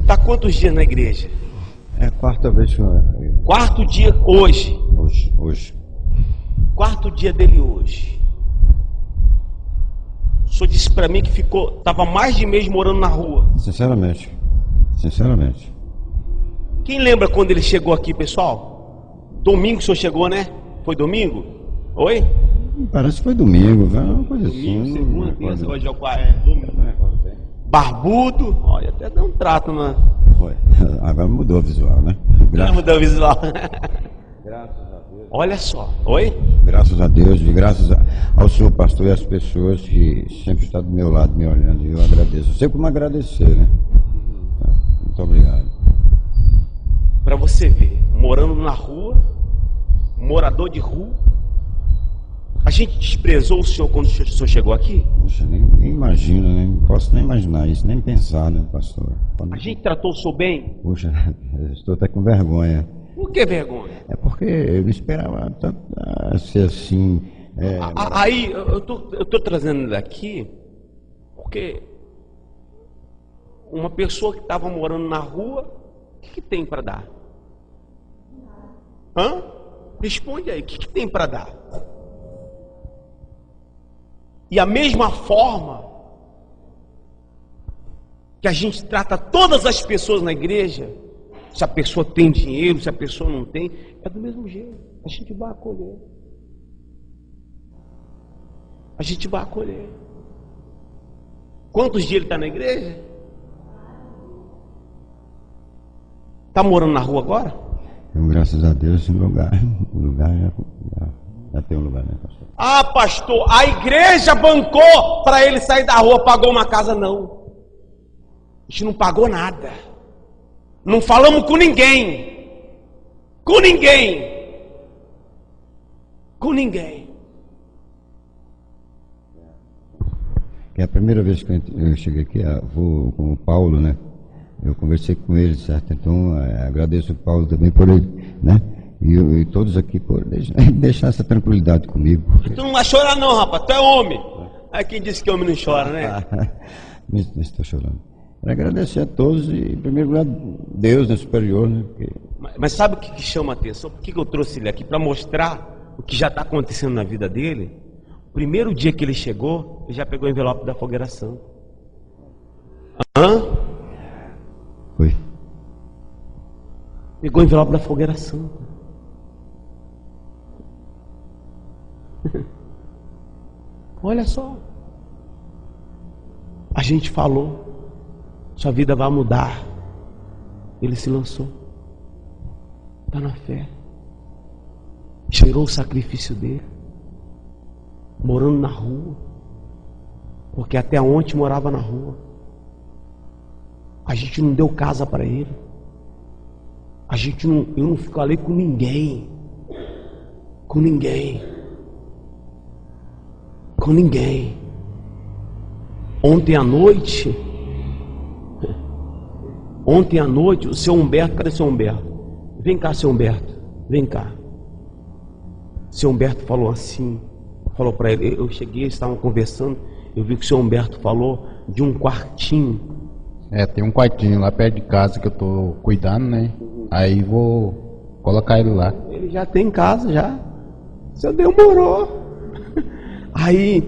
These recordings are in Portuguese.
está quantos dias na igreja? É a quarta vez que eu... Quarto dia hoje. Hoje. Quarto dia dele hoje. O senhor disse para mim que estava mais de mês morando na rua. Sinceramente. Quem lembra quando ele chegou aqui, pessoal? Domingo o senhor chegou, né? Foi domingo? Oi? Parece que foi domingo, velho. Uma coisa Domingo, assim. segunda, terça, hoje é o domingo. Barbudo. Olha, até deu um trato, né? Foi. Agora mudou o visual, né? Mudou o visual. Graças a Deus. Olha só. Oi? Graças a Deus e graças ao senhor pastor e às pessoas que sempre estão do meu lado me olhando. E eu agradeço. Eu sei como agradecer, né? Muito obrigado. Para você ver, morando na rua, morador de rua. A gente desprezou o senhor quando o senhor chegou aqui? Puxa, nem imagino, nem posso nem imaginar isso, nem pensar, né, pastor? A gente tratou o senhor bem? Puxa, eu estou até com vergonha. Por que vergonha? É porque eu não esperava tanto ser assim. Aí, eu tô trazendo ele aqui porque uma pessoa que estava morando na rua, o que tem para dar? Hã? Responde aí, o que tem para dar? E a mesma forma que a gente trata todas as pessoas na igreja, se a pessoa tem dinheiro, se a pessoa não tem, é do mesmo jeito. A gente vai acolher. A gente vai acolher. Quantos dias ele está na igreja? Está morando na rua agora? Eu, graças a Deus, o lugar já tem um lugar, né, pastor? Ah, pastor, a igreja bancou para ele sair da rua, pagou uma casa, não. A gente não pagou nada. Não falamos com ninguém. Com ninguém. Com ninguém. É a primeira vez que eu cheguei aqui, vou com o Paulo, né? Eu conversei com ele, certo? Então, agradeço o Paulo também por ele, né? E todos aqui por deixar essa tranquilidade comigo. Tu não vai chorar não, rapaz, tu é homem. É quem disse que homem não chora, né? Estou chorando. Agradecer a todos e, em primeiro lugar, Deus, né, superior, né? Porque... Mas sabe o que chama a atenção? Por que eu trouxe ele aqui? Para mostrar o que já está acontecendo na vida dele. O primeiro dia que ele chegou, ele já pegou o envelope da fogueiração. Hã? Foi. Pegou o envelope da fogueiração. Olha só. A gente falou. Sua vida vai mudar. Ele se lançou. Está na fé. Cheirou o sacrifício dele. Morando na rua. Porque até ontem morava na rua. A gente não deu casa para ele. Eu não fico ali com ninguém. Com ninguém. Com ninguém. Ontem à noite, o seu Humberto, cadê o seu Humberto? Vem cá, seu Humberto, vem cá. Seu Humberto falou assim, falou para ele, eu cheguei, eles estavam conversando, eu vi que o seu Humberto falou de um quartinho. Tem um quartinho lá perto de casa que eu tô cuidando, né? Aí vou colocar ele lá. Ele já tem casa, já. O senhor demorou. Aí,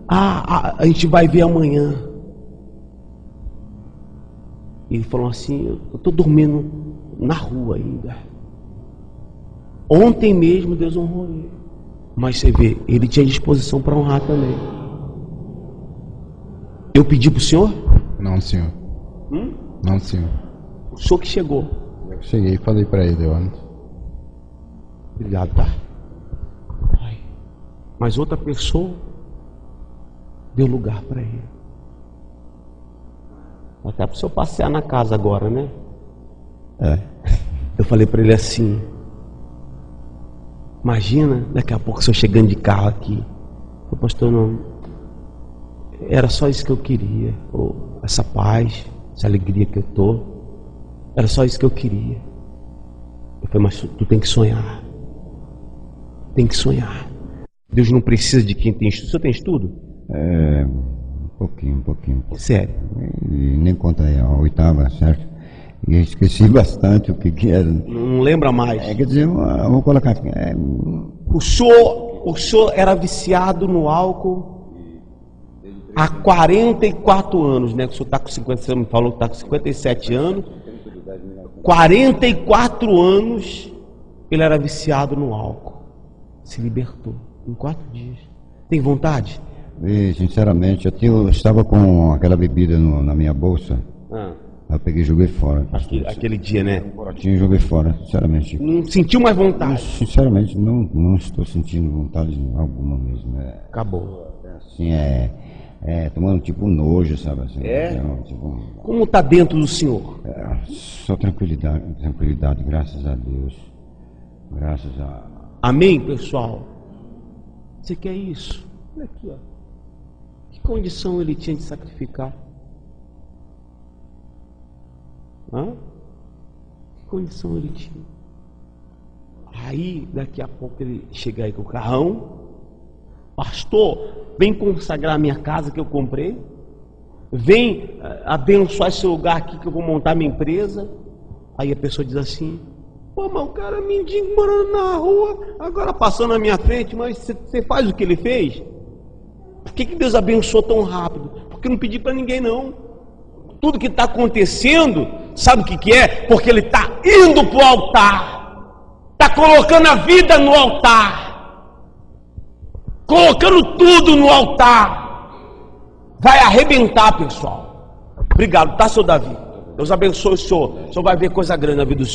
a gente vai ver amanhã. Ele falou assim, eu tô dormindo na rua ainda. Ontem mesmo Deus honrou ele. Mas você vê, ele tinha disposição para honrar também. Eu pedi pro senhor? Não, senhor. Não, senhor. O senhor que chegou. Eu cheguei e falei para ele antes. Obrigado, tá? Mas outra pessoa deu lugar para ele. Até para o senhor passear na casa agora, né? Eu falei para ele assim, imagina daqui a pouco o senhor chegando de carro aqui. Eu, pastor, não, era só isso que eu queria, essa paz, essa alegria que eu tô, era só isso que eu queria. Eu falei, mas tu tem que sonhar. Tem que sonhar. Deus não precisa de quem tem estudo. O senhor tem estudo? Um pouquinho. Sério? E nem conta aí a oitava, certo? E eu esqueci bastante o que era. Não lembra mais. Quer dizer, eu vou colocar aqui. O senhor era viciado no álcool há 44 anos, né? O senhor está com 50, você me falou que está com 57 anos. 44 anos ele era viciado no álcool. Se libertou em 4 dias. Tem vontade? E, sinceramente, eu estava com aquela bebida na minha bolsa. Eu peguei e joguei fora. Aquele dia, né? Um corotinho e joguei fora, sinceramente. Não sentiu mais vontade? Sinceramente, não estou sentindo vontade alguma mesmo. Acabou. Assim, tomando tipo nojo, sabe? Assim, tipo, como está dentro do senhor? Só tranquilidade, graças a Deus. Graças a... Amém, pessoal? Você quer isso? Olha aqui, ó. Que condição ele tinha de sacrificar? Que condição ele tinha? Aí, daqui a pouco ele chega aí com o carrão. Pastor, vem consagrar a minha casa que eu comprei. Vem abençoar esse lugar aqui que eu vou montar minha empresa. Aí a pessoa diz assim: pô, mas o cara é mendigo morando na rua, agora passando na minha frente, mas você faz o que ele fez? Por que Deus abençoou tão rápido? Porque não pedi para ninguém não. Tudo que está acontecendo, sabe o que é? Porque ele está indo para o altar, está colocando a vida no altar, colocando tudo no altar. Vai arrebentar, pessoal. Obrigado, tá, seu Davi? Deus abençoe o senhor vai ver coisa grande na vida do senhor.